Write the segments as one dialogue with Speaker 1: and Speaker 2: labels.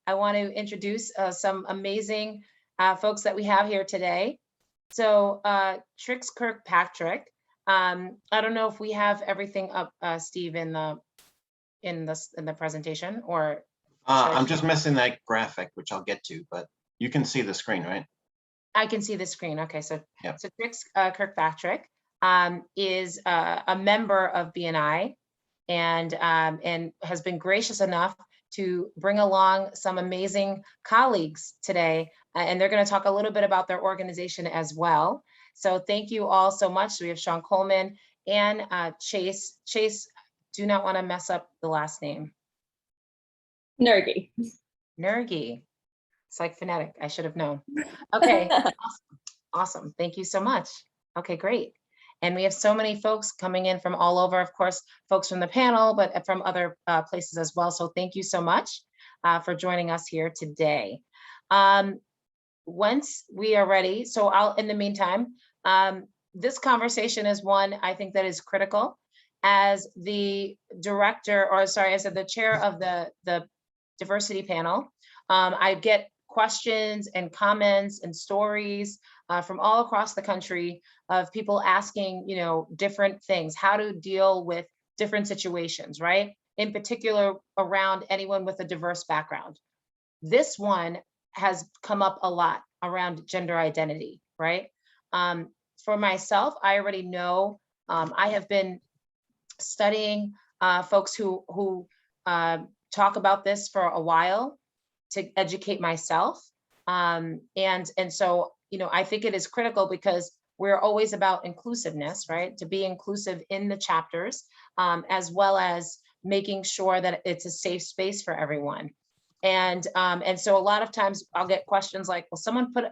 Speaker 1: I want to introduce some amazing folks that we have here today. So Trix Kirkpatrick, I don't know if we have everything up, Steve, in the presentation, or
Speaker 2: I'm just missing that graphic, which I'll get to, but you can see the screen, right?
Speaker 1: I can see the screen. Okay, so
Speaker 2: Yep.
Speaker 1: so Trix Kirkpatrick is a member of BNI and has been gracious enough to bring along some amazing colleagues today, and they're going to talk a little bit about their organization as well. So thank you all so much. So we have Sean Coleman and Chase. Chase, do not want to mess up the last name.
Speaker 3: Nergi.
Speaker 1: Nergi. It's like phonetic. I should have known. Okay. Awesome. Thank you so much. Okay, great. And we have so many folks coming in from all over, of course, folks from the panel, but from other places as well. So thank you so much for joining us here today. Once we are ready, so in the meantime, this conversation is one I think that is critical. As the director, or sorry, as the chair of the diversity panel, I get questions and comments and stories from all across the country of people asking, different things, how to deal with different situations, right? In particular, around anyone with a diverse background. This one has come up a lot around gender identity, right? For myself, I already know, I have been studying folks who talk about this for a while to educate myself. And so, I think it is critical because we're always about inclusiveness, right? To be inclusive in the chapters, as well as making sure that it's a safe space for everyone. And so a lot of times I'll get questions like, well, someone put,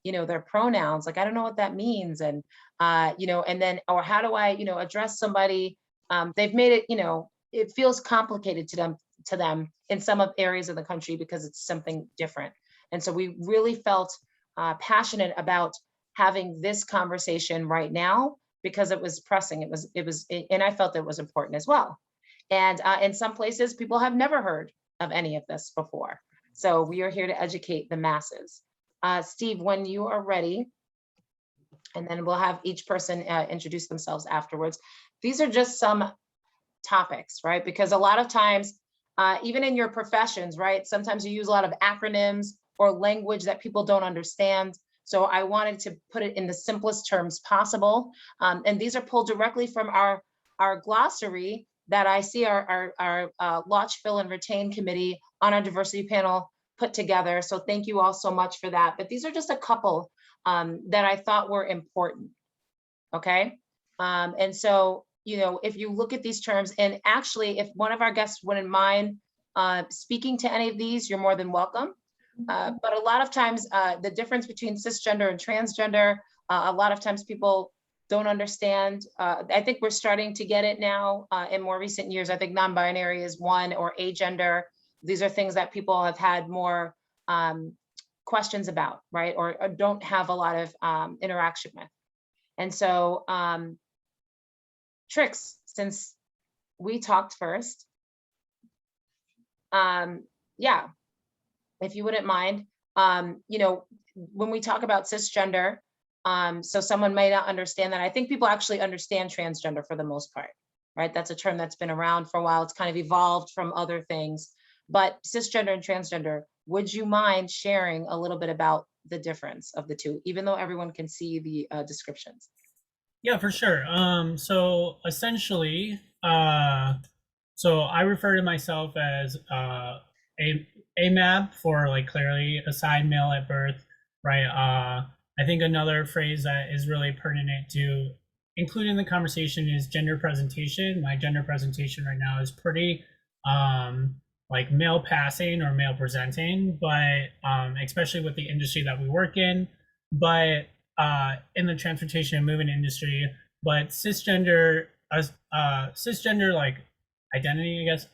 Speaker 1: their pronouns, like, I don't know what that means. And, and then, or how do I, address somebody? They've made it, it feels complicated to them in some of areas of the country because it's something different. And so we really felt passionate about having this conversation right now because it was pressing. It was, and I felt it was important as well. And in some places, people have never heard of any of this before. So we are here to educate the masses. Steve, when you are ready, and then we'll have each person introduce themselves afterwards. These are just some topics, right? Because a lot of times, even in your professions, right? Sometimes you use a lot of acronyms or language that people don't understand. So I wanted to put it in the simplest terms possible. And these are pulled directly from our glossary that I see our Launch, Fill, and Retain committee on our diversity panel put together. So thank you all so much for that. But these are just a couple that I thought were important, okay? And so, if you look at these terms, and actually, if one of our guests wouldn't mind speaking to any of these, you're more than welcome. But a lot of times, the difference between cisgender and transgender, a lot of times people don't understand. I think we're starting to get it now in more recent years. I think non-binary is one, or agender. These are things that people have had more questions about, right? Or don't have a lot of interaction with. And so, Trix, since we talked first, yeah, if you wouldn't mind, when we talk about cisgender, so someone may not understand that. I think people actually understand transgender for the most part, right? That's a term that's been around for a while. It's kind of evolved from other things, but cisgender and transgender, would you mind sharing a little bit about the difference of the two, even though everyone can see the descriptions?
Speaker 4: Yeah, for sure. So essentially, so I refer to myself as a map for like clearly assigned male at birth, right? I think another phrase that is really pertinent to include in the conversation is gender presentation. My gender presentation right now is pretty like male passing or male presenting, but especially with the industry that we work in, but in the transportation and moving industry, but cisgender like identity, I guess,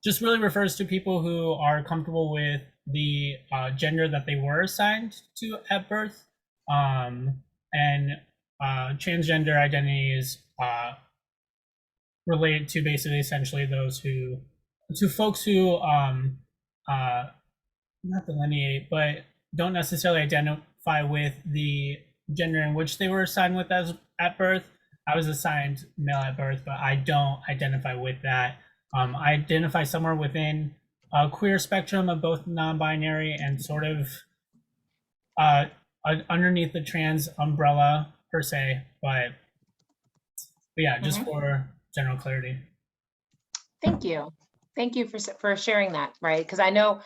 Speaker 4: just really refers to people who are comfortable with the gender that they were assigned to at birth, and transgender identity is related to basically essentially those who to folks who not delineate, but don't necessarily identify with the gender in which they were assigned with as at birth. I was assigned male at birth, but I don't identify with that. I identify somewhere within a queer spectrum of both non-binary and sort of underneath the trans umbrella per se, but yeah, just for general clarity.
Speaker 1: Thank you. Thank you for sharing that, right? Because I know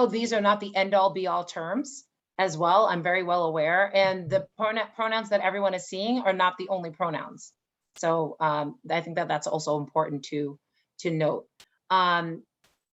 Speaker 1: these are not the end all be all terms as well. I'm very well aware. And the pronouns that everyone is seeing are not the only pronouns. So I think that that's also important to note.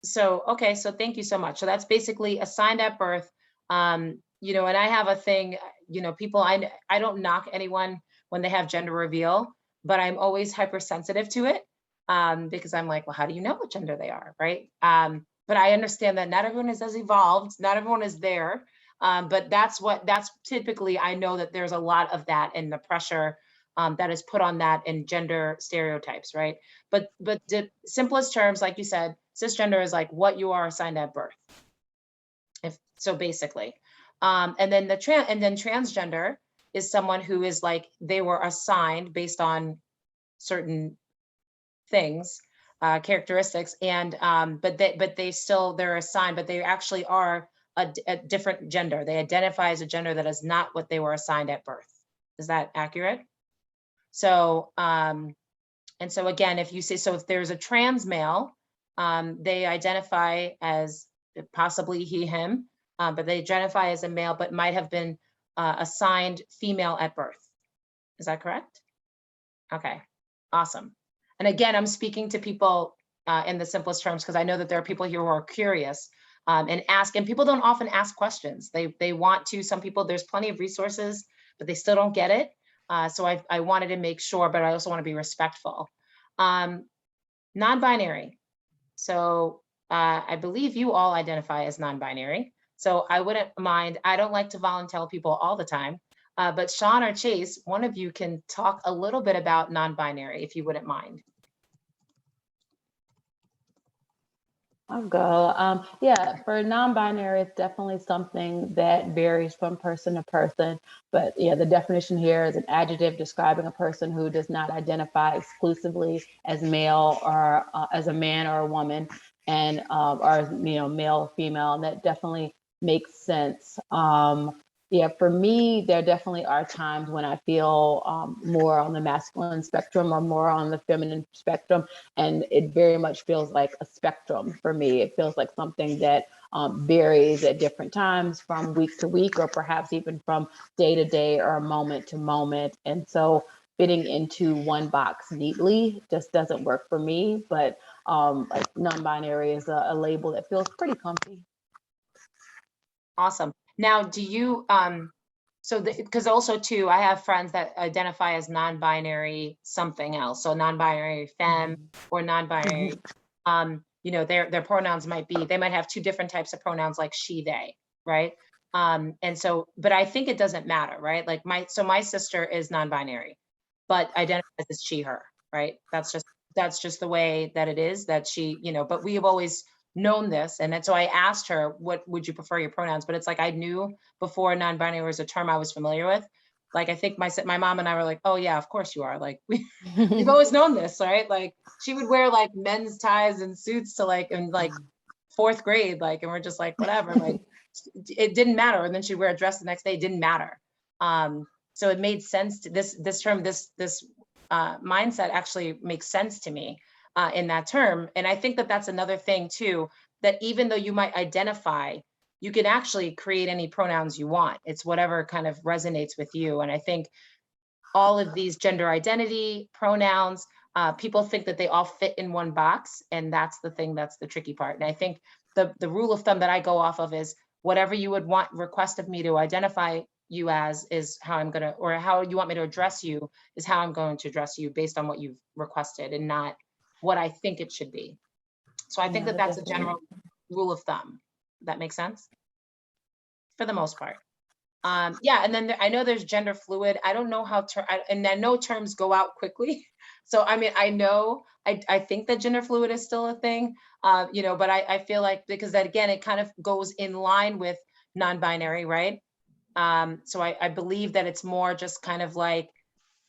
Speaker 1: So, okay, so thank you so much. So that's basically assigned at birth. You know, and I have a thing, you know, people, I don't knock anyone when they have gender reveal, but I'm always hypersensitive to it. Because I'm like, well, how do you know what gender they are, right? But I understand that not everyone is as evolved, not everyone is there, but that's typically, I know that there's a lot of that in the pressure that is put on that in gender stereotypes, right? But the simplest terms, like you said, cisgender is like what you are assigned at birth. So basically, and then transgender is someone who is like, they were assigned based on certain things, characteristics, and but they're assigned, but they actually are a different gender. They identify as a gender that is not what they were assigned at birth. Is that accurate? So and so again, if you say, so if there's a trans male, they identify as possibly he, him, but they identify as a male, but might have been assigned female at birth. Is that correct? Okay, awesome. And again, I'm speaking to people in the simplest terms, because I know that there are people here who are curious and ask, and people don't often ask questions. They want to, some people, there's plenty of resources, but they still don't get it. So I wanted to make sure, but I also want to be respectful. Non-binary. So I believe you all identify as non-binary. So I wouldn't mind, I don't like to volunteer people all the time, but Sean or Chase, one of you can talk a little bit about non-binary, if you wouldn't mind.
Speaker 5: I'll go. Yeah, for non-binary, it's definitely something that varies from person to person. But yeah, the definition here is an adjective describing a person who does not identify exclusively as male or as a man or a woman, and or male or female. And that definitely makes sense. Yeah, for me, there definitely are times when I feel more on the masculine spectrum or more on the feminine spectrum. And it very much feels like a spectrum for me. It feels like something that varies at different times from week to week, or perhaps even from day to day or moment to moment. And so fitting into one box neatly just doesn't work for me. But like non-binary is a label that feels pretty comfy.
Speaker 1: Awesome. Now, do you, so because also too, I have friends that identify as non-binary something else. So non-binary femme or non-binary, you know, their pronouns might be, they might have two different types of pronouns like she, they, right? And so, but I think it doesn't matter, right? Like my sister is non-binary, but identifies as she, her, right? That's just the way that it is, that she, you know, but we have always known this. And then, so I asked her, what would you prefer your pronouns? But it's like, I knew before non-binary was a term I was familiar with. Like, I think my mom and I were like, oh yeah, of course you are. Like we've always known this, right? Like she would wear like men's ties and suits to like, in like 4th grade, like, and we're just like, whatever, like it didn't matter. And then she'd wear a dress the next day, it didn't matter. So it made sense to this term, this mindset actually makes sense to me. In that term. And I think that that's another thing too, that even though you might identify, you can actually create any pronouns you want. It's whatever kind of resonates with you. And I think all of these gender identity pronouns, people think that they all fit in one box. And that's the thing, that's the tricky part. And I think the rule of thumb that I go off of is whatever you would request of me to identify you as is how I'm gonna, or how you want me to address you is how I'm going to address you based on what you've requested and not what I think it should be. So I think that that's a general rule of thumb. That makes sense for the most part. Yeah, and then I know there's gender fluid. I don't know how and I know terms go out quickly. So I mean, I think that gender fluid is still a thing, you know, but I feel like, because that, again, it kind of goes in line with non-binary, right? So I believe that it's more just kind of like,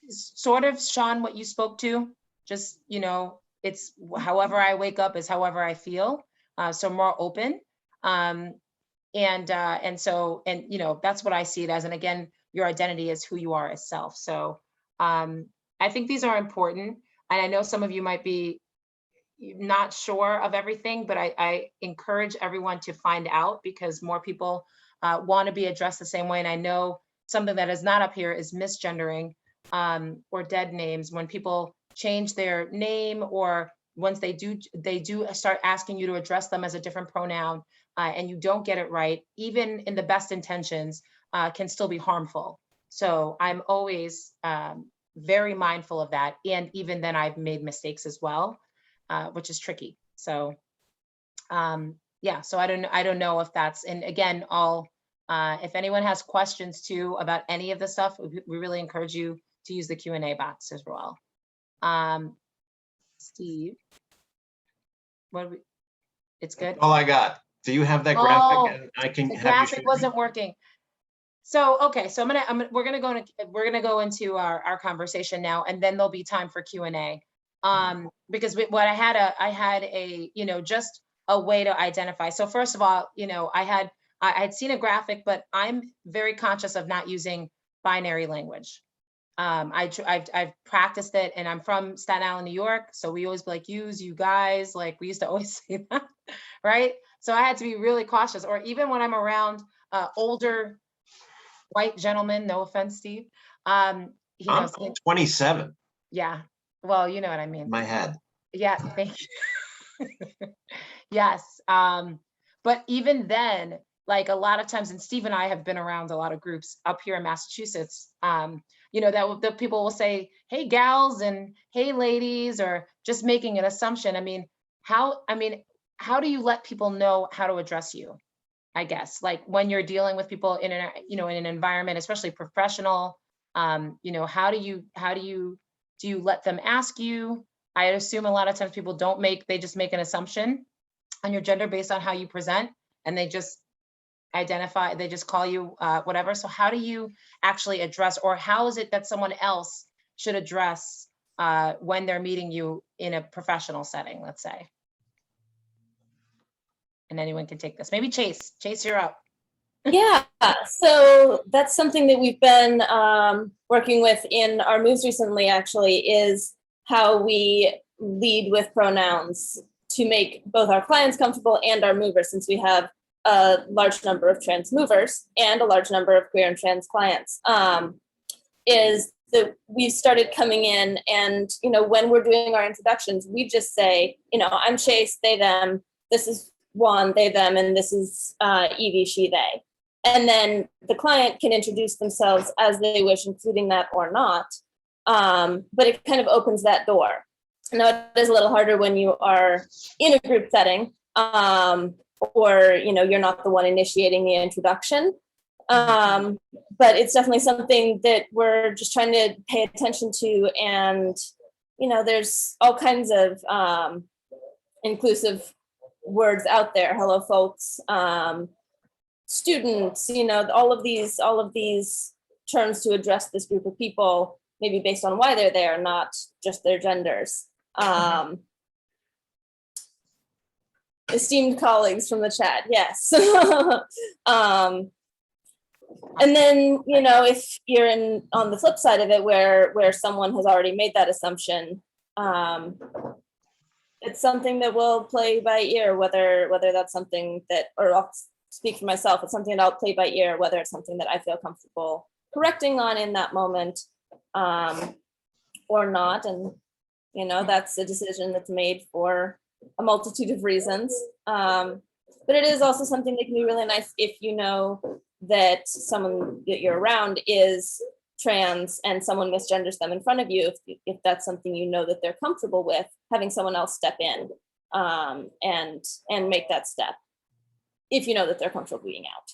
Speaker 1: sort of, Sean, what you spoke to, just, you know, it's however I wake up is however I feel. So more open. And so, and, you know, that's what I see it as. And again, your identity is who you are as self. So I think these are important. And I know some of you might be not sure of everything, but I encourage everyone to find out, because more people want to be addressed the same way. And I know something that is not up here is misgendering, or dead names. When people change their name, or once they do start asking you to address them as a different pronoun, and you don't get it right, even in the best intentions, can still be harmful. So I'm always very mindful of that. And even then I've made mistakes as well, which is tricky. So yeah, so I don't know if that's, and again, if anyone has questions too about any of the stuff, we really encourage you to use the Q&A box as well. Steve, it's good.
Speaker 2: That's all I got. Do you have that
Speaker 1: Oh,
Speaker 2: graphic? And I can
Speaker 1: the
Speaker 2: have you
Speaker 1: graphic
Speaker 2: share it?
Speaker 1: wasn't working. So, okay, so we're gonna go into our conversation now, and then there'll be time for Q&A. Because I had a, you know, just a way to identify. So first of all, you know, I had seen a graphic, but I'm very conscious of not using binary language. I've practiced it, and I'm from Staten Island, New York. So we always be like, you guys, like we used to always say that, right? So I had to be really cautious. Or even when I'm around older white gentlemen, no offense, Steve.
Speaker 2: I'm 27
Speaker 1: Yeah, well, you know what I mean.
Speaker 2: in my head.
Speaker 1: Yeah, thank you. Yes, but even then, like a lot of times, and Steve and I have been around a lot of groups up here in Massachusetts, you know, that the people will say, hey gals, and hey ladies, or just making an assumption. I mean, how do you let people know how to address you? I guess, like when you're dealing with people in an, you know, in an environment, especially professional, you know, do you let them ask you? I assume a lot of times people they just make an assumption on your gender based on how you present, and they just call you whatever. So how do you actually address, or how is it that someone else should address when they're meeting you in a professional setting, let's say? And anyone can take this. Maybe Chase, you're up.
Speaker 3: Yeah, so that's something that we've been working with in our moves recently, actually, is how we lead with pronouns to make both our clients comfortable and our movers, since we have a large number of trans movers and a large number of queer and trans clients, is that we've started coming in and, you know, when we're doing our introductions, we just say, you know, I'm Chase, they, them, this is Juan, they, them, and this is Evie, she, they. And then the client can introduce themselves as they wish, including that or not. But it kind of opens that door. Now, it is a little harder when you are in a group setting, or, you know, you're not the one initiating the introduction. But it's definitely something that we're just trying to pay attention to. And, you know, there's all kinds of inclusive words out there. Hello, folks. Students, you know, all of these terms to address this group of people, maybe based on why they're there, not just their genders. Esteemed colleagues from the chat, yes. And then, you know, if you're on the flip side of it, where someone has already made that assumption, it's something that will play by ear, whether that's something that, or I'll speak for myself, it's something that I'll play by ear, whether it's something that I feel comfortable correcting on in that moment, or not. And, you know, that's a decision that's made for a multitude of reasons. But it is also something that can be really nice if you know that someone that you're around is trans and someone misgenders them in front of you, if that's something you know that they're comfortable with, having someone else step in and make that step, if you know that they're comfortable being out.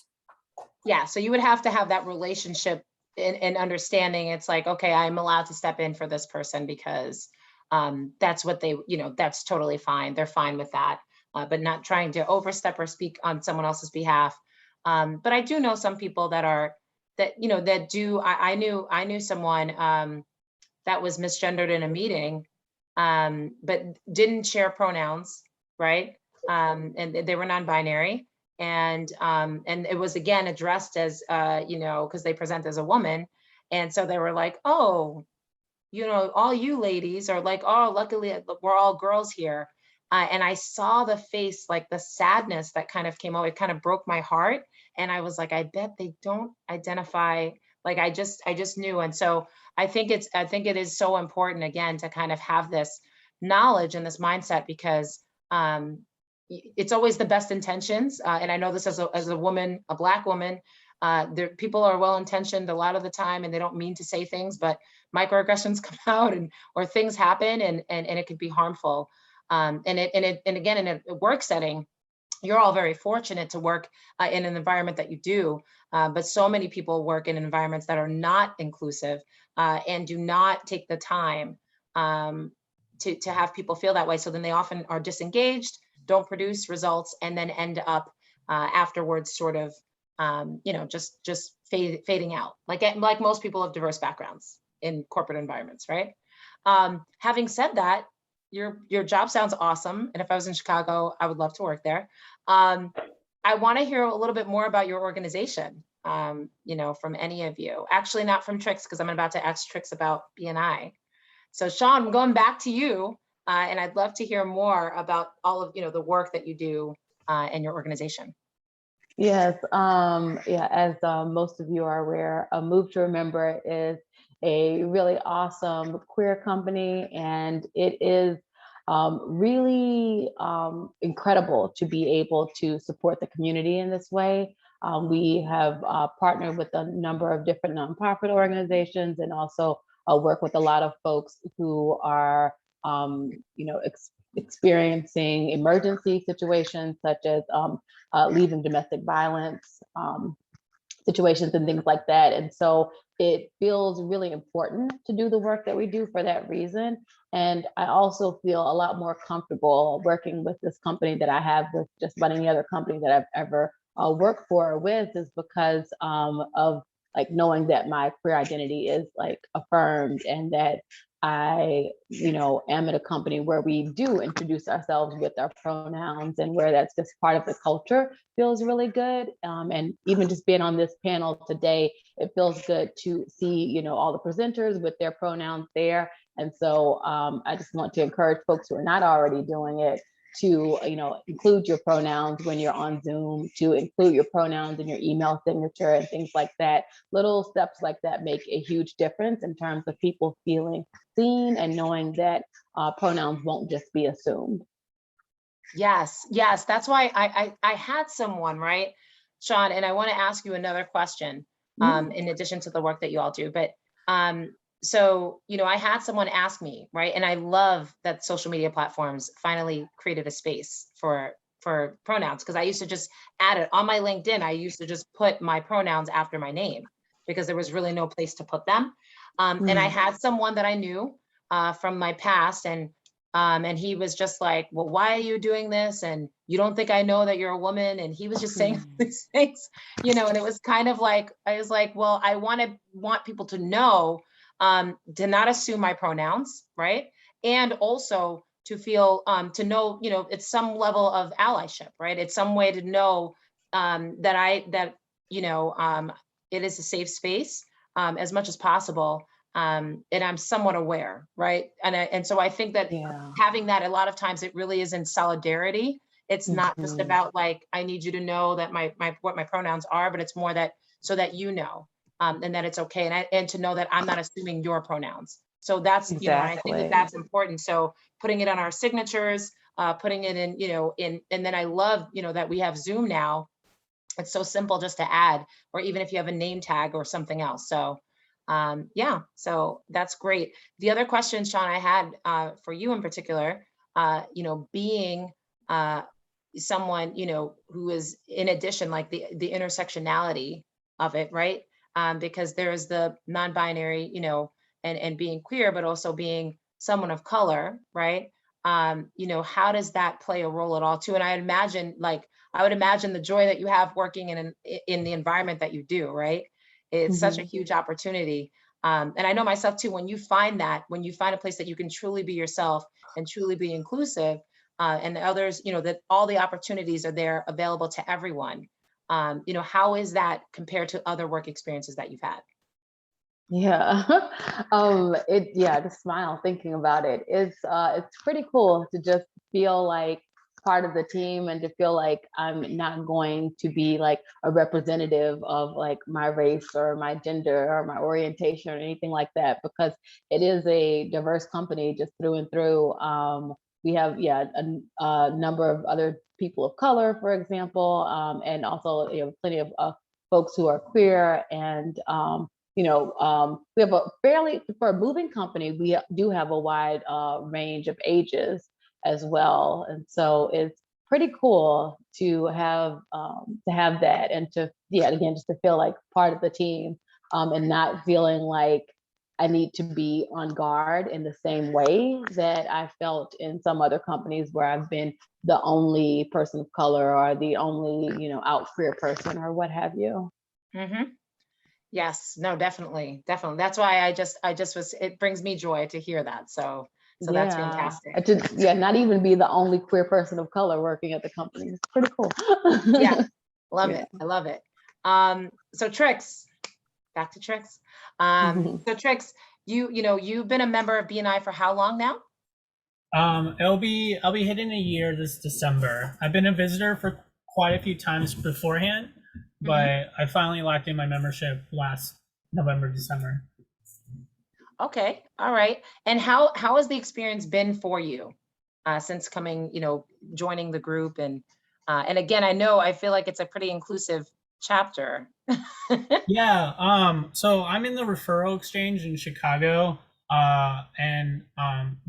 Speaker 1: Yeah, so you would have to have that relationship and understanding. It's like, okay, I'm allowed to step in for this person because that's what they, that's totally fine. They're fine with that, but not trying to overstep or speak on someone else's behalf. But I do know some people that do. I knew someone that was misgendered in a meeting, but didn't share pronouns, right? And they were non-binary, and it was again addressed as because they present as a woman, and so they were like, oh, all you ladies are like, oh, luckily we're all girls here. And I saw the face, like the sadness that kind of came out. It kind of broke my heart. And I was like, I bet they don't identify. Like, I just knew. And so I think it is so important, again, to kind of have this knowledge and this mindset, because it's always the best intentions. And I know this as a woman, a Black woman, people are well-intentioned a lot of the time, and they don't mean to say things, but microaggressions come out, or things happen, and it could be harmful. And again, in a work setting, you're all very fortunate to work in an environment that you do, but so many people work in environments that are not inclusive and do not take the time to have people feel that way. So then they often are disengaged, don't produce results, and then end up afterwards sort of just fading out, like most people of diverse backgrounds in corporate environments, right? Having said that, your job sounds awesome, and if I was in Chicago, I would love to work there. I want to hear a little bit more about your organization, from any of you. Actually, not from Trix, because I'm about to ask Trix about BNI. So Sean, I'm going back to you, and I'd love to hear more about all of the work that you do in your organization.
Speaker 5: Yes, as most of you are aware, Move to Remember is a really awesome queer company, and it is really incredible to be able to support the community in this way. We have partnered with a number of different nonprofit organizations, and also work with a lot of folks who are, experiencing emergency situations, such as leaving domestic violence situations and things like that. And so it feels really important to do the work that we do for that reason. And I also feel a lot more comfortable working with this company that I have with just about any other company that I've ever worked for or with, is because of like knowing that my queer identity is like affirmed, and that I, am at a company where we do introduce ourselves with our pronouns, and where that's just part of the culture feels really good. And even just being on this panel today, it feels good to see, all the presenters with their pronouns there. And so I just want to encourage folks who are not already doing it to, include your pronouns when you're on Zoom, to include your pronouns in your email signature and things like that. Little steps like that make a huge difference in terms of people feeling seen and knowing that pronouns won't just be assumed.
Speaker 1: Yes, that's why I had someone, right, Sean, and I want to ask you another question in addition to the work that you all do. But so, I had someone ask me, right, and I love that social media platforms finally created a space for pronouns, because I used to just add it on my LinkedIn. I used to just put my pronouns after my name because there was really no place to put them. And I had someone that I knew from my past, and he was just like, well, why are you doing this? And you don't think I know that you're a woman? And he was just saying these things, and it was kind of like, I was like, well, I want people to know, to not assume my pronouns, right? And also to feel, to know, it's some level of allyship, right? It's some way to know that it is a safe space as much as possible. And I'm somewhat aware, right? And so I think that having that, a lot of times it really is in solidarity. It's not just about like, I need you to know that what my pronouns are, but it's more that so that and that it's okay, and to know that I'm not assuming your pronouns. So that's I think that that's important. So putting it on our signatures, putting it in, and then I love that we have Zoom now. It's so simple just to add, or even if you have a name tag or something else. So so that's great. The other question, Sean, I had for you in particular, being someone who is, in addition, like the intersectionality of it, right? Because there's the non-binary, you know, and being queer, but also being someone of color, right? You know, how does that play a role at all too? And I would imagine the joy that you have working in the environment that you do, right? It's such a huge opportunity. And I know myself too, when you find a place that you can truly be yourself and truly be inclusive, and others, you know, that all the opportunities are there available to everyone. You know, how is that compared to other work experiences that you've had?
Speaker 5: Yeah. Just smile thinking about it. It's pretty cool to just feel like part of the team and to feel like I'm not going to be like a representative of like my race or my gender or my orientation or anything like that, because it is a diverse company just through and through. We have a number of other people of color, for example, and also, you know, plenty of folks who are queer, and we have for a moving company, we do have a wide range of ages as well. And so it's pretty cool to have that, and just to feel like part of the team, and not feeling like I need to be on guard in the same way that I felt in some other companies where I've been the only person of color or the only, you know, out queer person or what have you.
Speaker 1: Mm-hmm. Yes, no, definitely. That's why it brings me joy to hear that. So that's fantastic.
Speaker 5: Not even be the only queer person of color working at the company. It's pretty cool.
Speaker 1: Yeah, love it. I love it. So Trix, back to Trix. So Trix, you've been a member of BNI for how long now?
Speaker 4: I'll be hitting a year this December. I've been a visitor for quite a few times beforehand, but I finally locked in my membership last November, December.
Speaker 1: Okay, all right. And how has the experience been for you since coming, joining the group? And again, I feel like it's a pretty inclusive chapter.
Speaker 4: Yeah, so I'm in the referral exchange in Chicago, and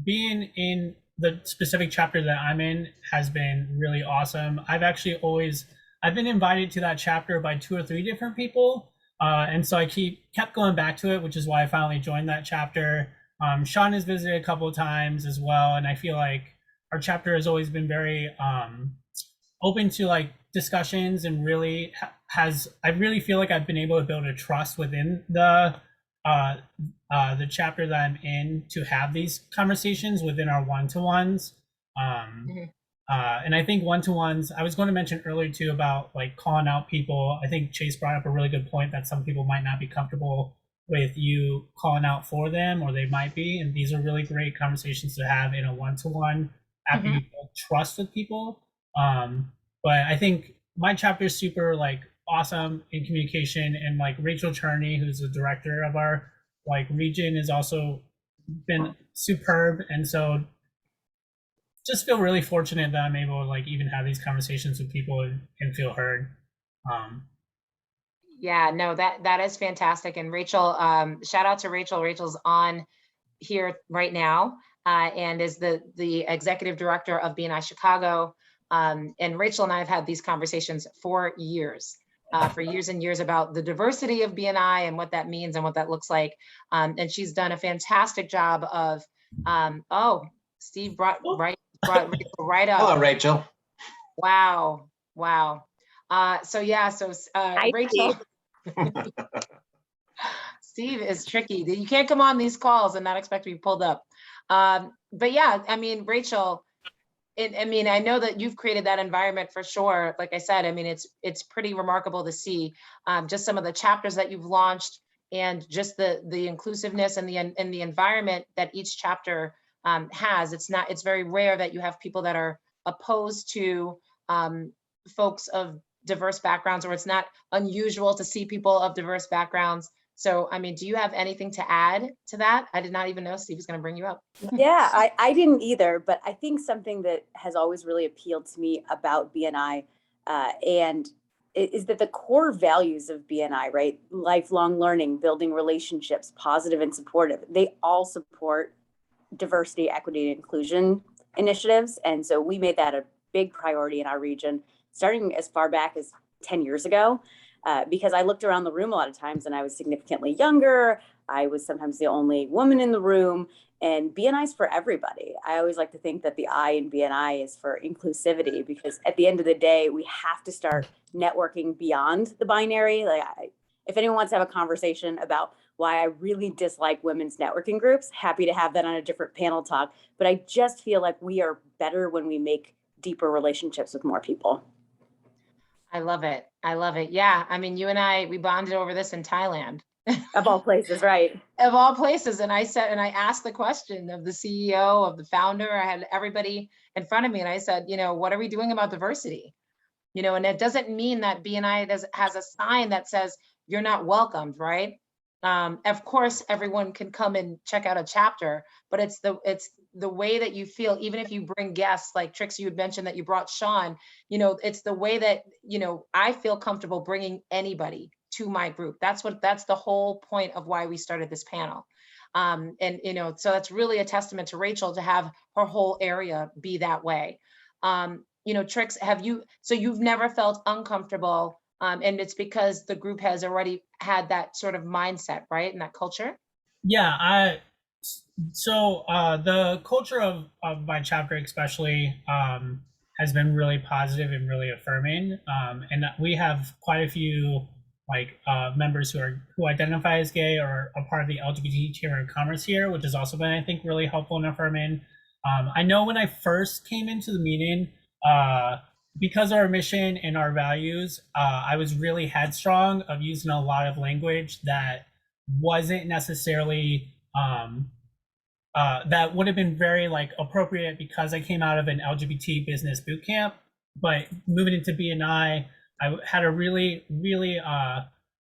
Speaker 4: being in the specific chapter that I'm in has been really awesome. I've been invited to that chapter by 2 or 3 different people. And so I kept going back to it, which is why I finally joined that chapter. Sean has visited a couple of times as well, and I feel like our chapter has always been very open to like discussions, and really I really feel like I've been able to build a trust within the chapter that I'm in to have these conversations within our one-to-ones. And I think one-to-ones, I was going to mention earlier too about like calling out people. I think Chase brought up a really good point that some people might not be comfortable with you calling out for them, or they might be. And these are really great conversations to have in a one-to-one after you build trust with people. But I think my chapter is super like awesome in communication, and like Rachel Cherney, who's the director of our like region, has also been superb. And so just feel really fortunate that I'm able to like even have these conversations with people and feel heard.
Speaker 1: Yeah, no, that is fantastic. And Rachel, shout out to Rachel. Rachel's on here right now, and is the executive director of BNI Chicago. And Rachel and I have had these conversations for years and years about the diversity of BNI and what that means and what that looks like. And she's done a fantastic job of, Steve brought Rachel right up.
Speaker 2: Hello, Rachel.
Speaker 1: Wow. Rachel. Steve is tricky. You can't come on these calls and not expect to be pulled up. But yeah, I mean, Rachel, I know that you've created that environment for sure. Like I said, I mean, it's pretty remarkable to see just some of the chapters that you've launched, and just the inclusiveness and the environment that each chapter has. It's very rare that you have people that are opposed to folks of diverse backgrounds, or it's not unusual to see people of diverse backgrounds. So, I mean, do you have anything to add to that? I did not even know Steve was going to bring you up.
Speaker 6: Yeah, I didn't either, but I think something that has always really appealed to me about BNI and is that the core values of BNI, right? Lifelong learning, building relationships, positive and supportive, they all support diversity, equity, and inclusion initiatives. And so we made that a big priority in our region, starting as far back as 10 years ago. because I looked around the room a lot of times and I was significantly younger. I was sometimes the only woman in the room, and BNI is for everybody. I always like to think that the I in BNI is for inclusivity, because at the end of the day, we have to start networking beyond the binary. If anyone wants to have a conversation about why I really dislike women's networking groups, happy to have that on a different panel talk. But I just feel like we are better when we make deeper relationships with more people.
Speaker 1: I love it. I love it. Yeah. I mean, you and I, we bonded over this in Thailand.
Speaker 6: Of all places, right?
Speaker 1: Of all places. And I asked the question of the CEO, of the founder. I had everybody in front of me and I said, what are we doing about diversity? And it doesn't mean that BNI has a sign that says you're not welcomed, right? Of course, everyone can come and check out a chapter, but it's the way that you feel, even if you bring guests, like Trix, you had mentioned that you brought Sean, it's the way that, I feel comfortable bringing anybody to my group. That's the whole point of why we started this panel. So that's really a testament to Rachel to have her whole area be that way. Trix, you've never felt uncomfortable, and it's because the group has already had that sort of mindset, right? And that culture?
Speaker 4: Yeah, the culture of my chapter especially has been really positive and really affirming. And we have quite a few members who identify as gay or are part of the LGBT Chamber of Commerce here, which has also been, I think, really helpful and affirming. I know when I first came into the meeting, because of our mission and our values, I was really headstrong of using a lot of language that wasn't necessarily that would have been very appropriate because I came out of an LGBT business boot camp. But moving into BNI, I had a really, really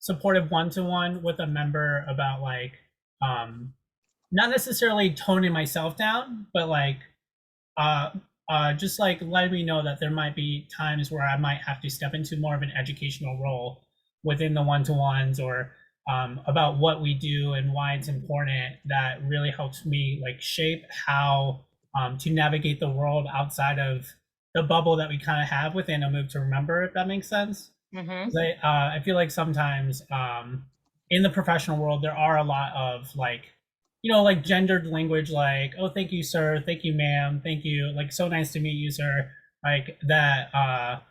Speaker 4: supportive one-to-one with a member about not necessarily toning myself down, but just letting me know that there might be times where I might have to step into more of an educational role within the one-to-ones, or about what we do and why it's important. That really helps me shape how to navigate the world outside of the bubble that we kind of have within a Move to Remember, if that makes sense.
Speaker 1: Mm-hmm.
Speaker 4: I feel like sometimes in the professional world, there are a lot of gendered language, oh, thank you, sir, thank you, ma'am, thank you, so nice to meet you, sir, that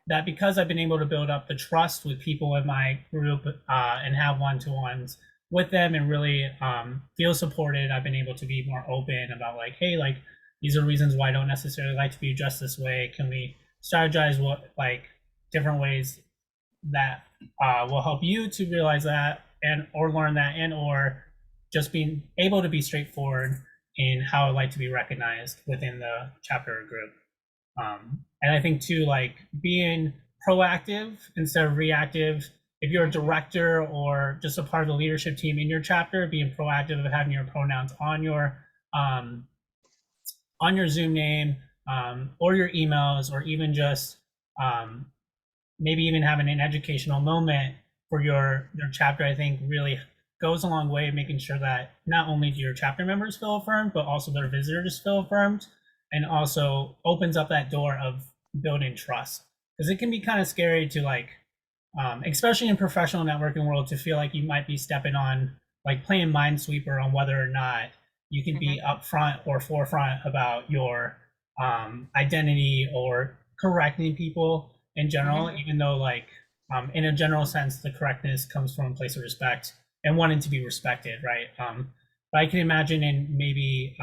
Speaker 4: that because I've been able to build up the trust with people in my group and have one-to-ones with them and really feel supported, I've been able to be more open about hey, these are reasons why I don't necessarily like to be addressed this way. Can we strategize what different ways that will help you to realize that or learn that, and or just being able to be straightforward in how I'd like to be recognized within the chapter or group. And I think too, being proactive instead of reactive. If you're a director or just a part of the leadership team in your chapter, being proactive of having your pronouns on your Zoom name or your emails, or even just maybe even having an educational moment for your chapter, I think really goes a long way in making sure that not only do your chapter members feel affirmed, but also their visitors feel affirmed, and also opens up that door of building trust. Because it can be kind of scary to especially in professional networking world, to feel like you might be stepping on playing minesweeper on whether or not you can be upfront or forefront about your identity or correcting people in general, even though in a general sense, the correctness comes from a place of respect and wanting to be respected, right? But I can imagine in maybe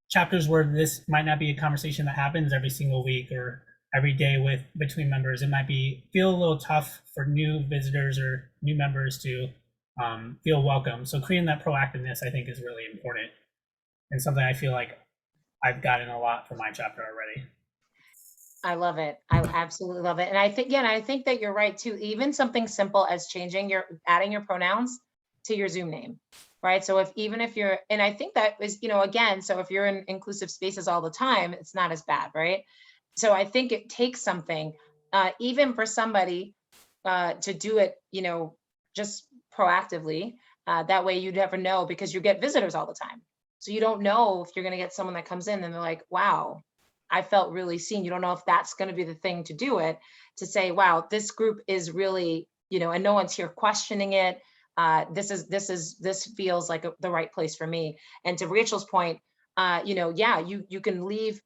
Speaker 4: chapters where this might not be a conversation that happens every single week or every day between members, it might feel a little tough for new visitors or new members to feel welcome. So creating that proactiveness, I think, is really important, and something I feel like I've gotten a lot from my chapter already.
Speaker 1: I love it. I absolutely love it. And I think that you're right too. Even something simple as adding your pronouns to your Zoom name, right? So even if you're, and I think that is, again, so if you're in inclusive spaces all the time, it's not as bad, right? So I think it takes something, even for somebody to do it, just proactively. That way you never know, because you get visitors all the time. So you don't know if you're going to get someone that comes in and they're like, wow, I felt really seen. You don't know if that's going to be the thing to do it, to say, wow, this group is really, and no one's here questioning it. This feels like the right place for me. And to Rachel's point, yeah, you can leave,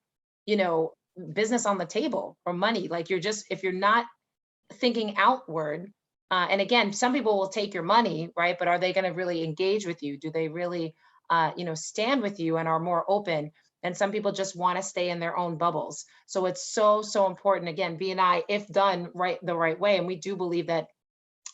Speaker 1: business on the table or money. Like if you're not thinking outward, and again, some people will take your money, right? But are they going to really engage with you? Do they really, stand with you and are more open? And some people just want to stay in their own bubbles. So it's so important. Again, B&I, if done the right way, and we do believe that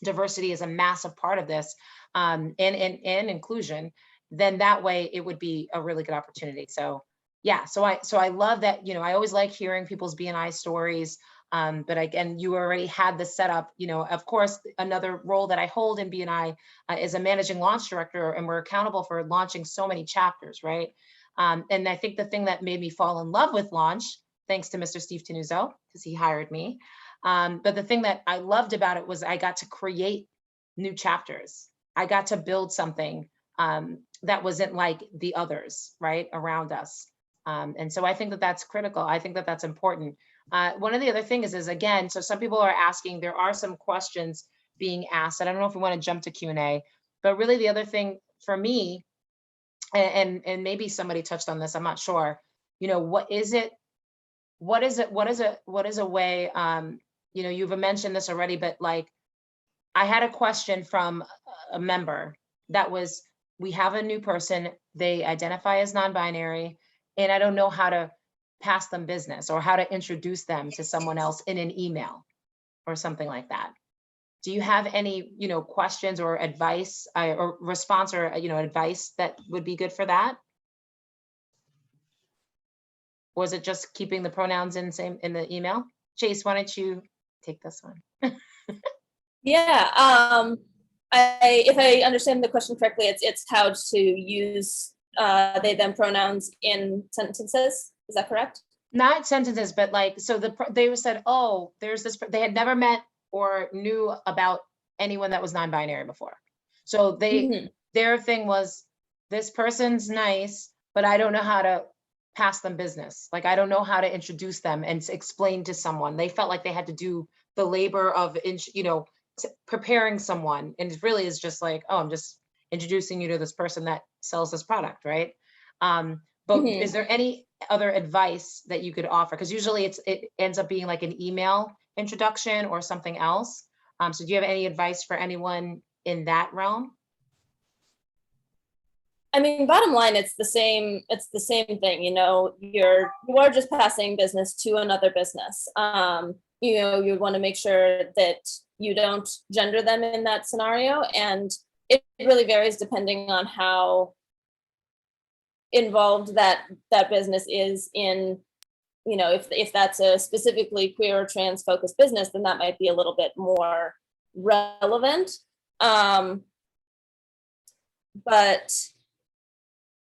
Speaker 1: diversity is a massive part of this, and inclusion, then that way it would be a really good opportunity. So yeah, so I love that, I always like hearing people's B&I stories. But again, you already had the setup, of course, another role that I hold in B&I is a managing launch director, and we're accountable for launching so many chapters, right? And I think the thing that made me fall in love with launch, thanks to Mr. Steve Tenuzzo, because he hired me. But the thing that I loved about it was I got to create new chapters. I got to build something that wasn't like the others, right, around us. And so I think that that's critical. I think that that's important. One of the other things is, again, so some people are asking, there are some questions being asked, and I don't know if we want to jump to Q&A, but really the other thing for me, and maybe somebody touched on this, I'm not sure, what is a way, you've mentioned this already, but like, I had a question from a member that was, we have a new person, they identify as non-binary, and I don't know how to pass them business or how to introduce them to someone else in an email or something like that. Do you have any, questions or advice or response or, advice that would be good for that? Or is it just keeping the pronouns in the email? Chase, why don't you take this one?
Speaker 3: Yeah, if I understand the question correctly, it's how to use they them pronouns in sentences. Is that correct?
Speaker 1: Not sentences, but like, so they said, oh, there's this, they had never met or knew about anyone that was non-binary before. So their thing was, this person's nice, but I don't know how to pass them business. Like, I don't know how to introduce them and explain to someone. They felt like they had to do the labor of, preparing someone. And it really is just like, oh, I'm just introducing you to this person that sells this product, right? But is there any other advice that you could offer? Because usually it ends up being like an email introduction or something else. So do you have any advice for anyone in that realm?
Speaker 3: I mean, bottom line, it's the same thing, you are just passing business to another business. You want to make sure that you don't gender them in that scenario. And it really varies depending on how involved that business is in, if that's a specifically queer or trans focused business, then that might be a little bit more relevant. But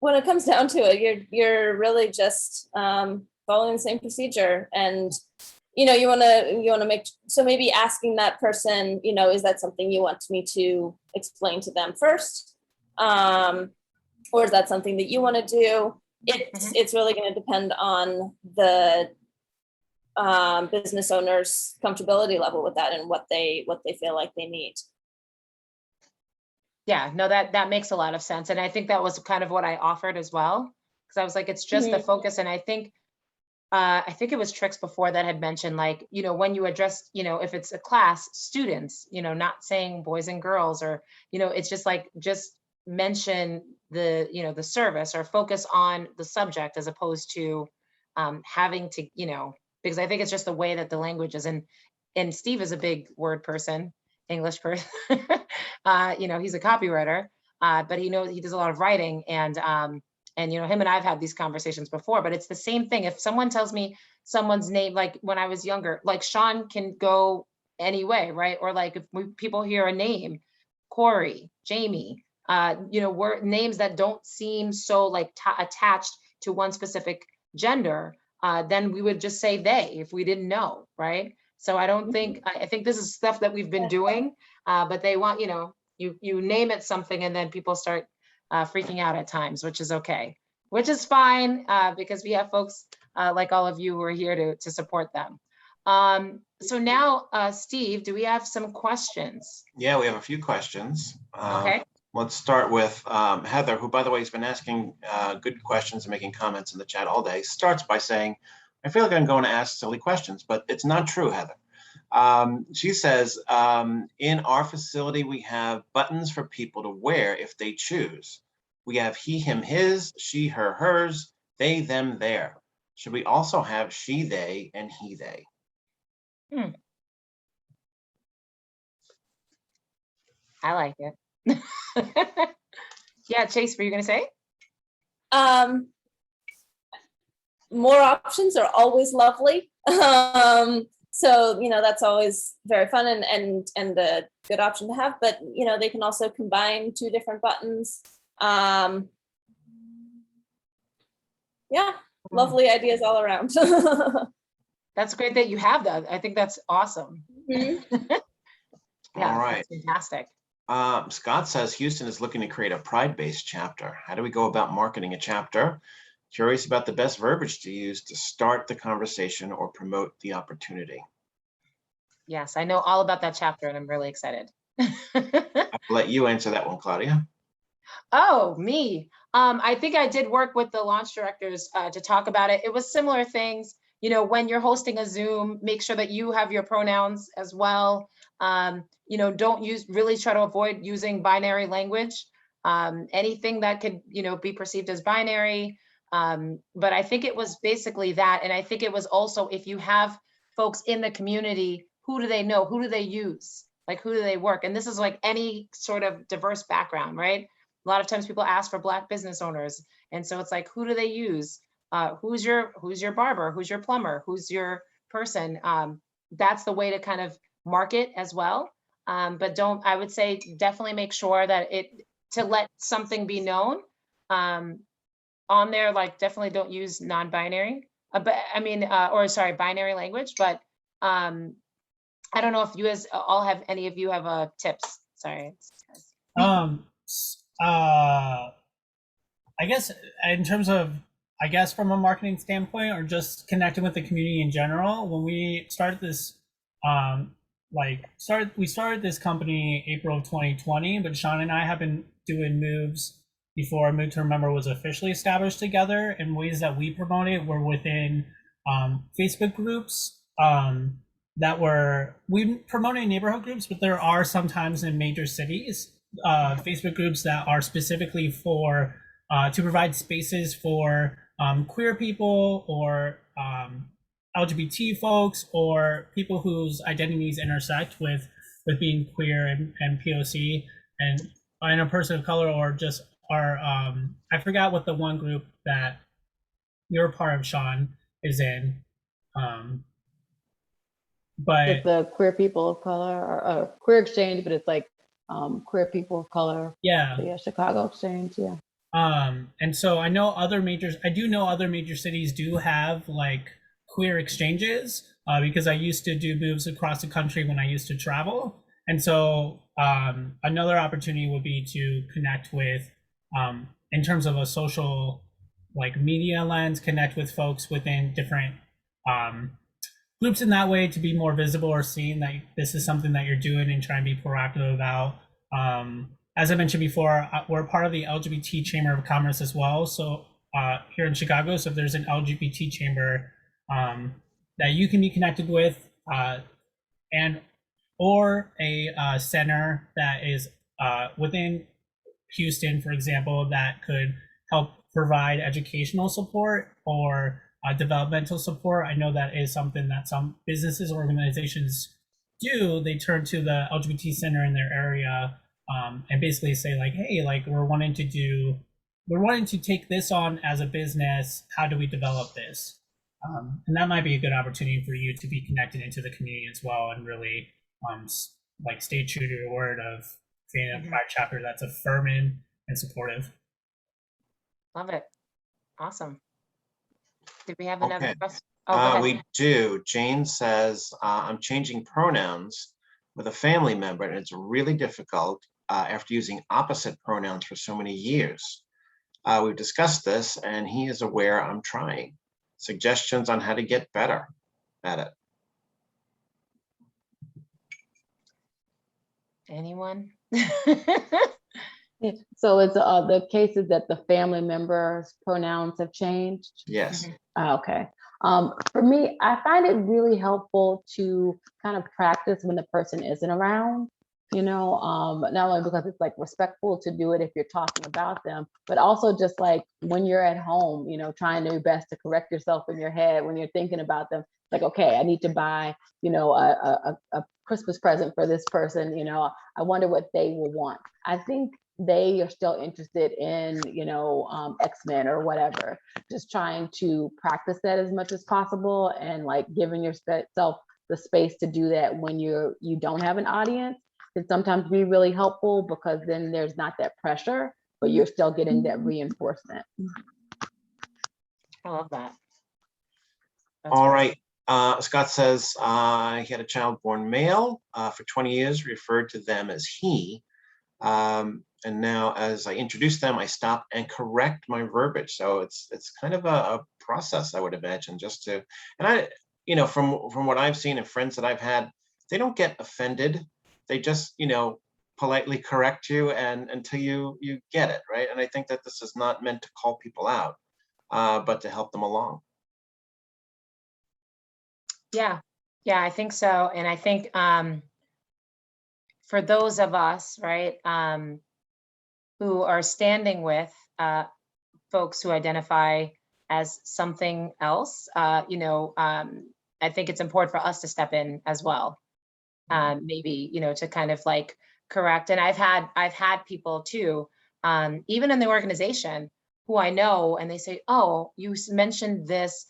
Speaker 3: when it comes down to it, you're really just following the same procedure, and you want to make, so maybe asking that person, is that something you want me to explain to them first, or is that something that you want to do? It's really going to depend on the business owner's comfortability level with that and what they feel like they need.
Speaker 1: Yeah, no, that makes a lot of sense. And I think that was kind of what I offered as well. Because I was like, it's just the focus. And I think it was Trix before that had mentioned, like, when you address, if it's a class, students, not saying boys and girls, or, it's just like, just mention the service or focus on the subject, as opposed to having to, because I think it's just the way that the language is. And Steve is a big word person, English person. He's a copywriter, but he does a lot of writing, and him and I've had these conversations before, but it's the same thing. If someone tells me someone's name, like when I was younger, like Sean can go any way, right? Or like if people hear a name, Corey, Jamie, word names that don't seem so like attached to one specific gender, then we would just say they, if we didn't know, right? So I don't think, I think this is stuff that we've been doing, but they want, you name it something, and then people start freaking out at times, which is okay, which is fine, because we have folks like all of you who are here to support them. So now, Steve, do we have some questions?
Speaker 2: Yeah, we have a few questions.
Speaker 1: Okay.
Speaker 2: Let's start with Heather, who, by the way, has been asking good questions and making comments in the chat all day. Starts by saying, I feel like I'm going to ask silly questions, but it's not true, Heather. She says, in our facility, we have buttons for people to wear if they choose. We have he, him, his, she, her, hers, they, them, their. Should we also have she, they, and he, they?
Speaker 1: I like it. Yeah, Chase, were you going to say?
Speaker 3: More options are always lovely. So, that's always very fun and a good option to have, but, they can also combine two different buttons. Yeah, lovely ideas all around.
Speaker 1: That's great that you have that. I think that's awesome.
Speaker 3: Mhm.
Speaker 1: Yeah,
Speaker 2: All right.
Speaker 1: that's fantastic.
Speaker 2: Scott says Houston is looking to create a pride-based chapter. How do we go about marketing a chapter? Curious about the best verbiage to use to start the conversation or promote the opportunity.
Speaker 1: Yes, I know all about that chapter and I'm really excited.
Speaker 2: I'll let you answer that one, Claudia.
Speaker 1: Oh, me. I think I did work with the launch directors to talk about it. It was similar things, when you're hosting a Zoom, make sure that you have your pronouns as well. Don't really try to avoid using binary language. Anything that could, be perceived as binary. But I think it was basically that. And I think it was also, if you have folks in the community, who do they know? Who do they use? Like, who do they work? And this is like any sort of diverse background, right? A lot of times people ask for Black business owners. And so it's like, who do they use? Who's your barber? Who's your plumber? Who's your person? That's the way to kind of market as well. But I would say definitely make sure that to let something be known on there, like definitely don't use non-binary, binary language, but I don't know if you guys all have, any of you have tips. Sorry.
Speaker 4: I guess in terms of, from a marketing standpoint or just connecting with the community in general, when we started this, we started this company April of 2020, but Sean and I have been doing moves before Move to Remember was officially established together, and ways that we promoted were within Facebook groups we promoted neighborhood groups, but there are sometimes in major cities Facebook groups that are specifically for to provide spaces for queer people or LGBT folks or people whose identities intersect with being queer and POC and a person of color, or just are I forgot what the one group that you're part of, Sean, is in. But
Speaker 5: It's the queer people of color or queer exchange, but it's like queer people of color.
Speaker 4: Yeah.
Speaker 5: So yeah, Chicago exchange. Yeah.
Speaker 4: And so I do know other major cities do have like queer exchanges because I used to do moves across the country when I used to travel. And so another opportunity would be to connect with, in terms of a social like media lens, connect with folks within different groups in that way to be more visible or seen that this is something that you're doing and try and be proactive about. As I mentioned before, we're part of the LGBT Chamber of Commerce as well. So here in Chicago, so if there's an LGBT chamber that you can be connected with or a center that is within Houston, for example, that could help provide educational support or developmental support. I know that is something that some businesses or organizations do. They turn to the LGBT center in their area and basically say like, hey, like we're wanting to take this on as a business. How do we develop this? And that might be a good opportunity for you to be connected into the community as well and really like stay true to your word of creating a pride chapter that's affirming and supportive.
Speaker 1: Love it. Awesome. Did we have another question?
Speaker 2: We do. Jane says, I'm changing pronouns with a family member, and it's really difficult after using opposite pronouns for so many years. We've discussed this, and he is aware I'm trying. suggestions on how to get better at it.
Speaker 1: Anyone?
Speaker 5: Yeah. So it's the cases that the family members' pronouns have changed.
Speaker 2: Yes.
Speaker 5: Okay. For me, I find it really helpful to kind of practice when the person isn't around, not only because it's like respectful to do it if you're talking about them, but also just like when you're at home, trying to do best to correct yourself in your head when you're thinking about them. Like, okay, I need to buy, a Christmas present for this person. I wonder what they will want. I think they are still interested in, X-Men or whatever, just trying to practice that as much as possible and like giving yourself the space to do that when you don't have an audience can sometimes be really helpful because then there's not that pressure, but you're still getting that reinforcement.
Speaker 1: I love that.
Speaker 2: All right. Scott says he had a child born male for 20 years, referred to them as he. And now as I introduce them, I stop and correct my verbiage. So it's kind of a process, I would imagine, just to, and I, from what I've seen and friends that I've had, they don't get offended. They just, politely correct you and until you get it, right? And I think that this is not meant to call people out, but to help them along.
Speaker 1: Yeah, I think so. And I think for those of us, right, who are standing with folks who identify as something else, I think it's important for us to step in as well. Maybe, to kind of like correct. And I've had people too, even in the organization who I know, and they say, oh, you mentioned this,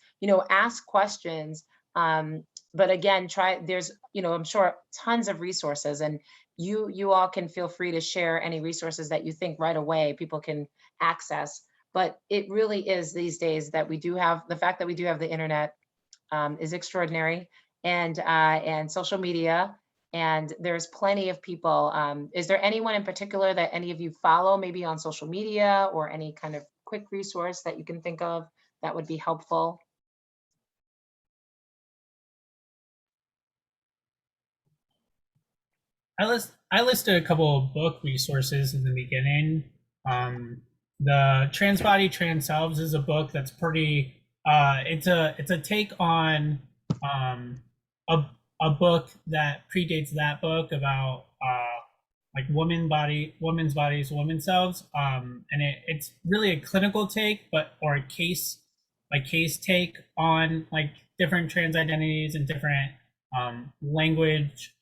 Speaker 1: ask questions. But again, there's, I'm sure tons of resources, and you all can feel free to share any resources that you think right away people can access. But it really is these days that we do have, the fact that we do have the internet is extraordinary, and social media, and there's plenty of people. Is there anyone in particular that any of you follow, maybe on social media, or any kind of quick resource that you can think of that would be helpful?
Speaker 4: I listed a couple of book resources in the beginning. The Trans Body, Trans Selves is a book that's pretty. It's a take on a book that predates that book about like women's bodies, women's selves. And it's really a clinical take, or a case take on like different trans identities and different language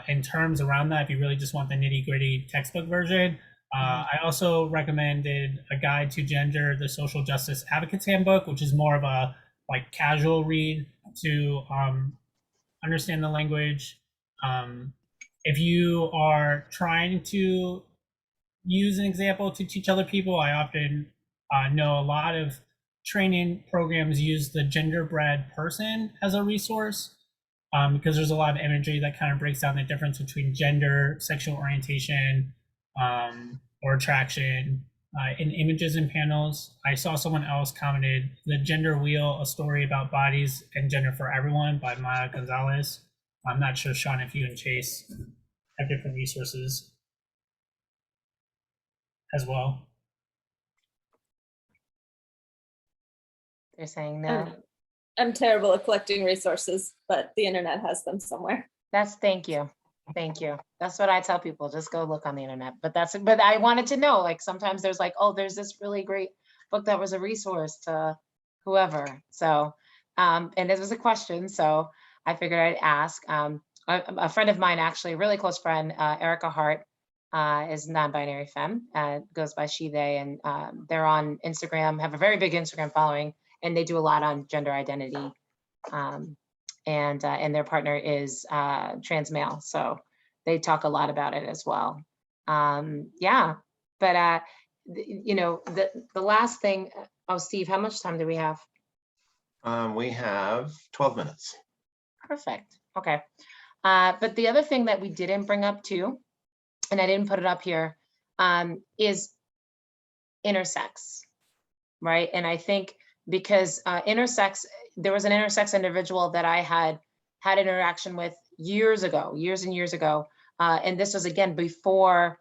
Speaker 4: and terms around that if you really just want the nitty-gritty textbook version. I also recommended A Guide to Gender, the Social Justice Advocates Handbook, which is more of a like casual read to understand the language. If you are trying to use an example to teach other people, I often know a lot of training programs use the Genderbread Person as a resource. Because there's a lot of imagery that kind of breaks down the difference between gender, sexual orientation, or attraction in images and panels. I saw someone else commented The Gender Wheel, a story about bodies and gender for everyone by Maya Gonzalez. I'm not sure, Sean, if you and Chase have different resources as well.
Speaker 1: They're saying no.
Speaker 3: I'm terrible at collecting resources, but the internet has them somewhere.
Speaker 1: Thank you. That's what I tell people, just go look on the internet. But I wanted to know, like, sometimes there's like, oh, there's this really great book that was a resource to whoever. So, and it was a question, so I figured I'd ask. A friend of mine, actually, a really close friend, Erica Hart, is non-binary femme, goes by she, they, and they're on Instagram, have a very big Instagram following, and they do a lot on gender identity. And their partner is trans male, so they talk a lot about it as well. Yeah, but the last thing. Oh, Steve, how much time do we have?
Speaker 2: We have 12 minutes.
Speaker 1: Perfect. Okay. But the other thing that we didn't bring up too, and I didn't put it up here, is intersex, right? And I think because there was an intersex individual that I had interaction with years and years ago. And this was again before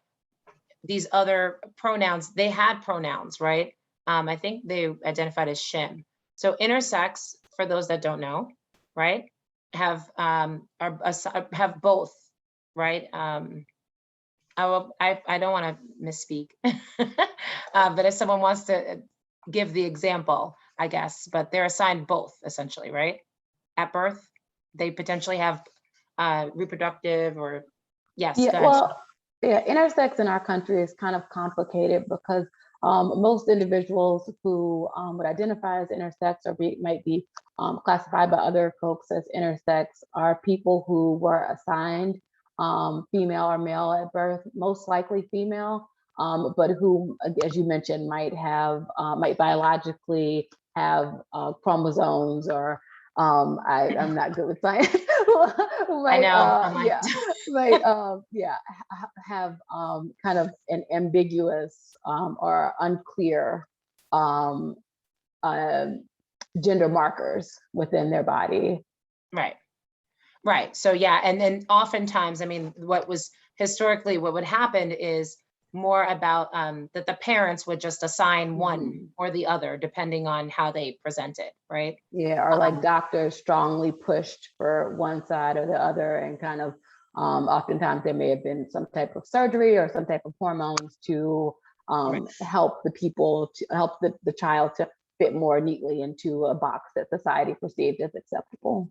Speaker 1: these other pronouns. They had pronouns, right? I think they identified as shim. So intersex, for those that don't know, right, have both, right? I don't want to misspeak, but if someone wants to give the example, I guess, but they're assigned both essentially, right? At birth, they potentially have reproductive or yes.
Speaker 5: Yeah,
Speaker 1: go ahead.
Speaker 5: well, yeah, intersex in our country is kind of complicated because most individuals who would identify as intersex or might be classified by other folks as intersex are people who were assigned female or male at birth, most likely female, but who, as you mentioned, might biologically have chromosomes or I'm not good with science.
Speaker 1: I know.
Speaker 5: Have kind of an ambiguous or unclear gender markers within their body.
Speaker 1: Right. So yeah, and then oftentimes, I mean, what would happen is more about that the parents would just assign one or the other depending on how they present it, right?
Speaker 5: Yeah, or like doctors strongly pushed for one side or the other, and kind of oftentimes there may have been some type of surgery or some type of hormones to help the child to fit more neatly into a box that society perceived as acceptable.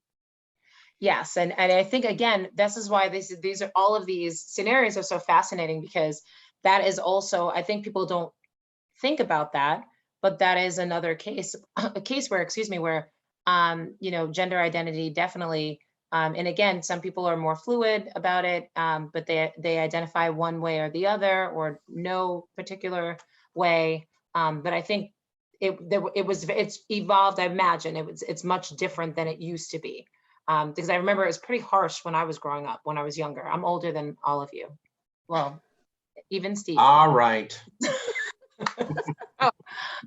Speaker 1: Yes, and I think again, this is why these are all of these scenarios are so fascinating, because that is also, I think people don't think about that, but that is another a case where, gender identity definitely, and again, some people are more fluid about it, but they identify one way or the other, or no particular way. But I think it's evolved. I imagine it's much different than it used to be. Because I remember it was pretty harsh when I was growing up, when I was younger. I'm older than all of you. Well, even Steve.
Speaker 2: All right.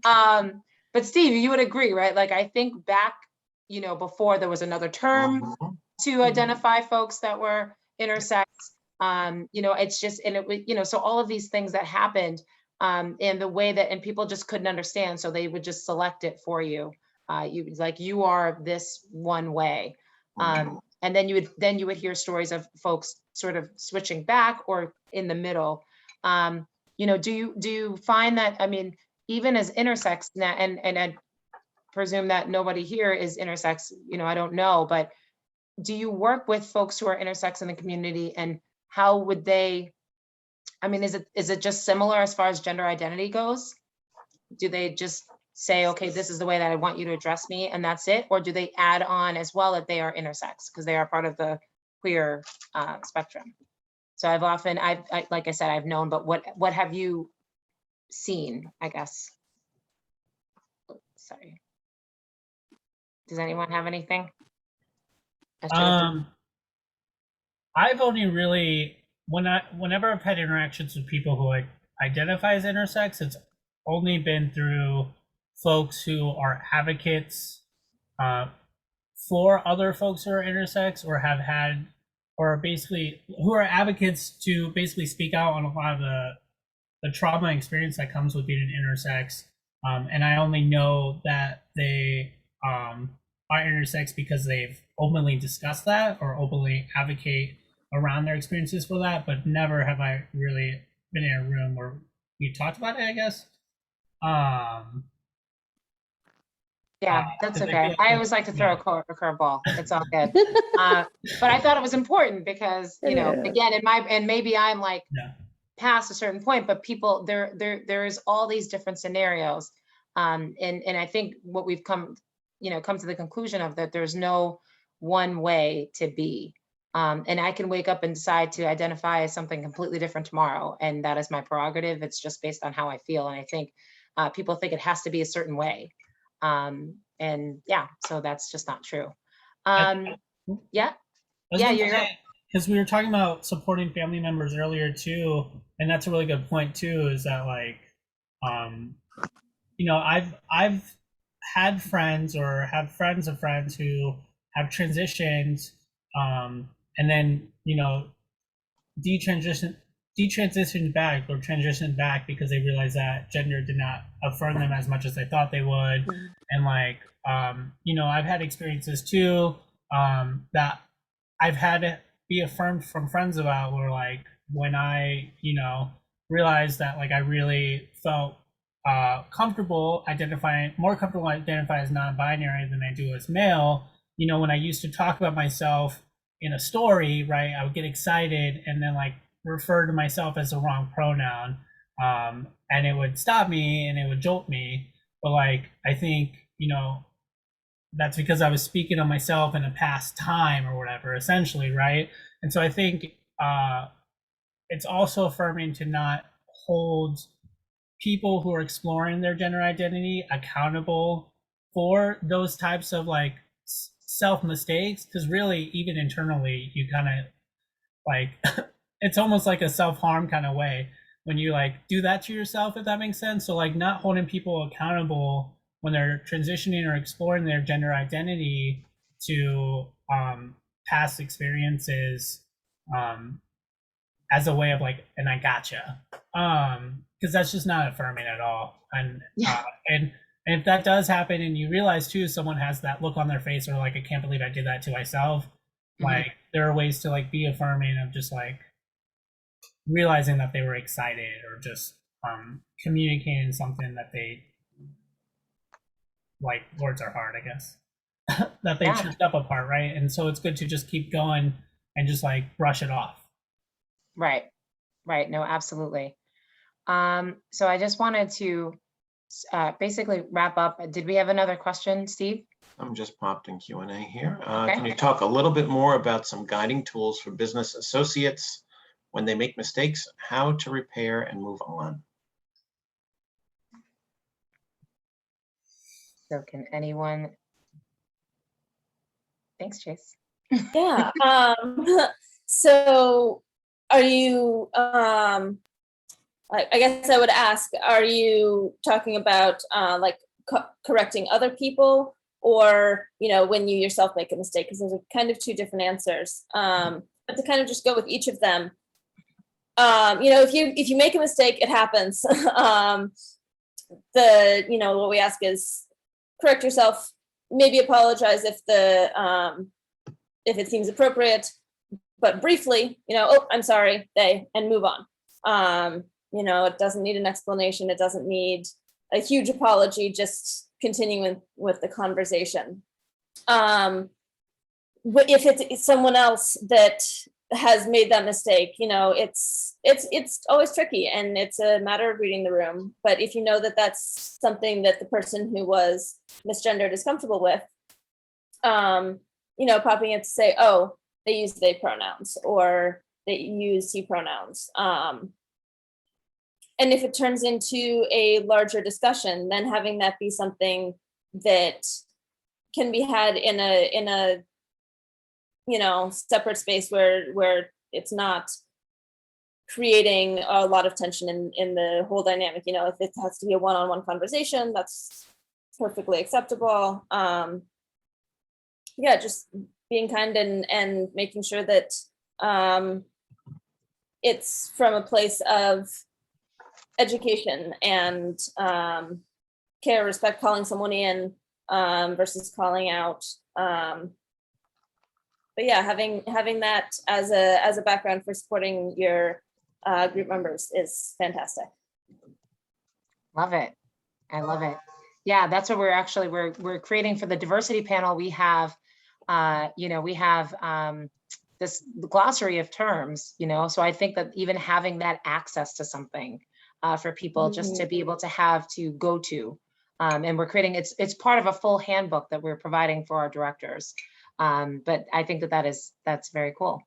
Speaker 1: But Steve, you would agree, right? Like, I think back, before there was another term to identify folks that were intersex. It's just, and it was, so all of these things that happened, in the way that, and people just couldn't understand. So they would just select it for you. You are this one way. And then you would hear stories of folks sort of switching back or in the middle. Do you find that, I mean, even as intersex now, and I presume that nobody here is intersex, I don't know, but do you work with folks who are intersex in the community, and how would they, I mean, is it just similar as far as gender identity goes? Do they just say, okay, this is the way that I want you to address me, and that's it? Or do they add on as well that they are intersex because they are part of the queer spectrum? So I've like I said, I've known, but what have you seen, I guess? Sorry. Does anyone have anything?
Speaker 4: I've only really, whenever I've had interactions with people who identify as intersex, it's only been through folks who are advocates for other folks who are intersex, or have had, or basically who are advocates to basically speak out on a lot of the trauma experience that comes with being an intersex. And I only know that they are intersex because they've openly discussed that or openly advocate around their experiences for that, but never have I really been in a room where we talked about it, I guess.
Speaker 1: Yeah, that's okay. I always like to throw a curveball. It's all good. But I thought it was important because, again, and maybe I'm like past a certain point, but people, there's all these different scenarios. And I think what we've come to the conclusion of, that there's no one way to be. And I can wake up and decide to identify as something completely different tomorrow. And that is my prerogative. It's just based on how I feel. And I think people think it has to be a certain way. And yeah, so that's just not true. You're right.
Speaker 4: Because we were talking about supporting family members earlier too, and that's a really good point too, is that like, I've had friends or have friends of friends who have transitioned, and then, you know, detransitioned back or transitioned back because they realized that gender did not affirm them as much as they thought they would. And like, you know, I've had experiences too, that I've had to be affirmed from friends about, where like when I, you know, realized that like I really felt more comfortable identifying as non-binary than I do as male. You know, when I used to talk about myself in a story, right, I would get excited and then like refer to myself as the wrong pronoun, and it would stop me and it would jolt me. But like, I think, you know, that's because I was speaking of myself in a past time or whatever, essentially, right? And so I think it's also affirming to not hold people who are exploring their gender identity accountable for those types of like self mistakes, because really, even internally, you kind of like it's almost like a self-harm kind of way when you like do that to yourself, if that makes sense. So like not holding people accountable when they're transitioning or exploring their gender identity to past experiences, as a way of like, and I gotcha, because that's just not affirming at all. And and if that does happen and you realize too someone has that look on their face, or like, I can't believe I did that to myself, like there are ways to like be affirming of just like realizing that they were excited, or just communicating something that they like, words are hard, I guess, that they tripped up a part, right? And so it's good to just keep going and just like brush it off.
Speaker 1: Right. No, absolutely. So I just wanted to basically wrap up. Did we have another question, Steve?
Speaker 2: I'm just popped in Q&A here.
Speaker 1: Okay.
Speaker 2: Can you talk a little bit more about some guiding tools for business associates when they make mistakes, how to repair and move on?
Speaker 1: So can anyone? Thanks, Chase.
Speaker 3: Yeah. So are you, I guess I would ask, are you talking about like correcting other people, or, you know, when you yourself make a mistake? Because those are kind of two different answers. But to kind of just go with each of them, you know, if you make a mistake, it happens. You know, what we ask is correct yourself, maybe apologize if it seems appropriate, but briefly, you know, oh, I'm sorry, and move on. You know, it doesn't need an explanation. It doesn't need a huge apology, just continuing with the conversation. But if it's someone else that has made that mistake, you know, it's always tricky, and it's a matter of reading the room. But if you know that that's something that the person who was misgendered is comfortable with, you know, popping in to say, oh, they use they pronouns, or they use he pronouns. And if it turns into a larger discussion, then having that be something that can be had in a you know, separate space where it's not creating a lot of tension in the whole dynamic. You know, if it has to be a one-on-one conversation, that's perfectly acceptable. Yeah, just being kind and making sure that it's from a place of education and care, respect, calling someone in versus calling out. But yeah, having that as a background for supporting your group members is fantastic.
Speaker 1: Love it. I love it. Yeah, that's what we're creating for the diversity panel. We have, you know, we have this glossary of terms, you know, so I think that even having that access to something for people just to be able to have to go to, and we're creating, it's part of a full handbook that we're providing for our directors. But I think that's very cool.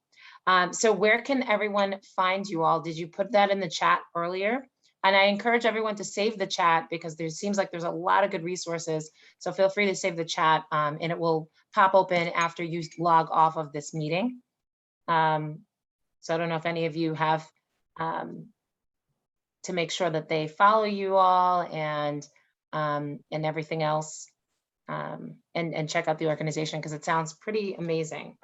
Speaker 1: So where can everyone find you all? Did you put that in the chat earlier? And I encourage everyone to save the chat, because there seems like there's a lot of good resources. So feel free to save the chat, and it will pop open after you log off of this meeting. So I don't know if any of you have to make sure that they follow you all and everything else. and check out the organization because it sounds pretty amazing.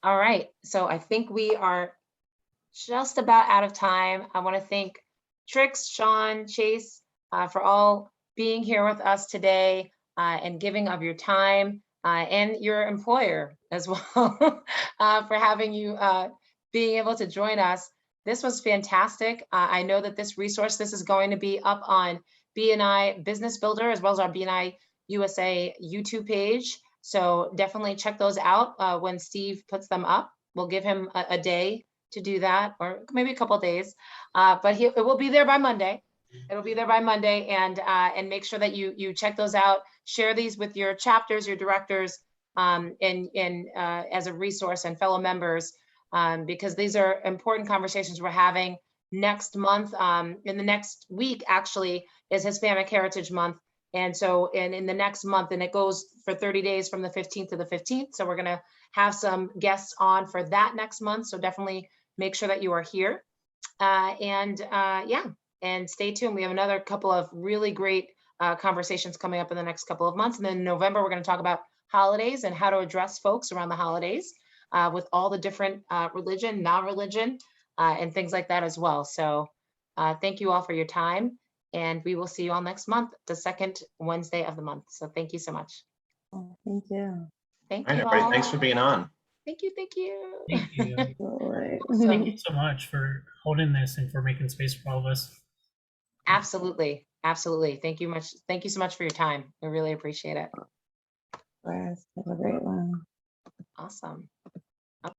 Speaker 1: All right, so I think we are just about out of time. I want to thank Trix, Sean, Chase for all being here with us today and giving of your time and your employer as well for having you being able to join us. This was fantastic. I know that this resource, this is going to be up on BNI Business Builder as well as our BNI USA YouTube page. So definitely check those out when Steve puts them up. We'll give him a day to do that, or maybe a couple of days, but it will be there by Monday. It'll be there by Monday, and make sure that you check those out. Share these with your chapters, your directors, as a resource and fellow members, because these are important conversations we're having. Next month, in the next week, actually, is Hispanic Heritage Month. And so in the next month, and it goes for 30 days from the 15th to the 15th. So we're going to have some guests on for that next month. So definitely make sure that you are here. Yeah, and stay tuned. We have another couple of really great conversations coming up in the next couple of months. And then in November, we're going to talk about holidays and how to address folks around the holidays with all the different religion, non-religion, and things like that as well. So thank you all for your time. And we will see you all next month, the second Wednesday of the month. So thank you so much.
Speaker 5: Thank you.
Speaker 1: Thank
Speaker 2: All right,
Speaker 1: you
Speaker 2: everybody,
Speaker 1: all.
Speaker 2: thanks for being on.
Speaker 1: Thank you. Thank you.
Speaker 4: Thank you.
Speaker 5: Absolutely.
Speaker 4: Thank you so much for holding this and for making space for all of us.
Speaker 1: Absolutely. Absolutely. Thank you much. Thank you so much for your time. We really appreciate it.
Speaker 5: Have a great one.
Speaker 1: Awesome.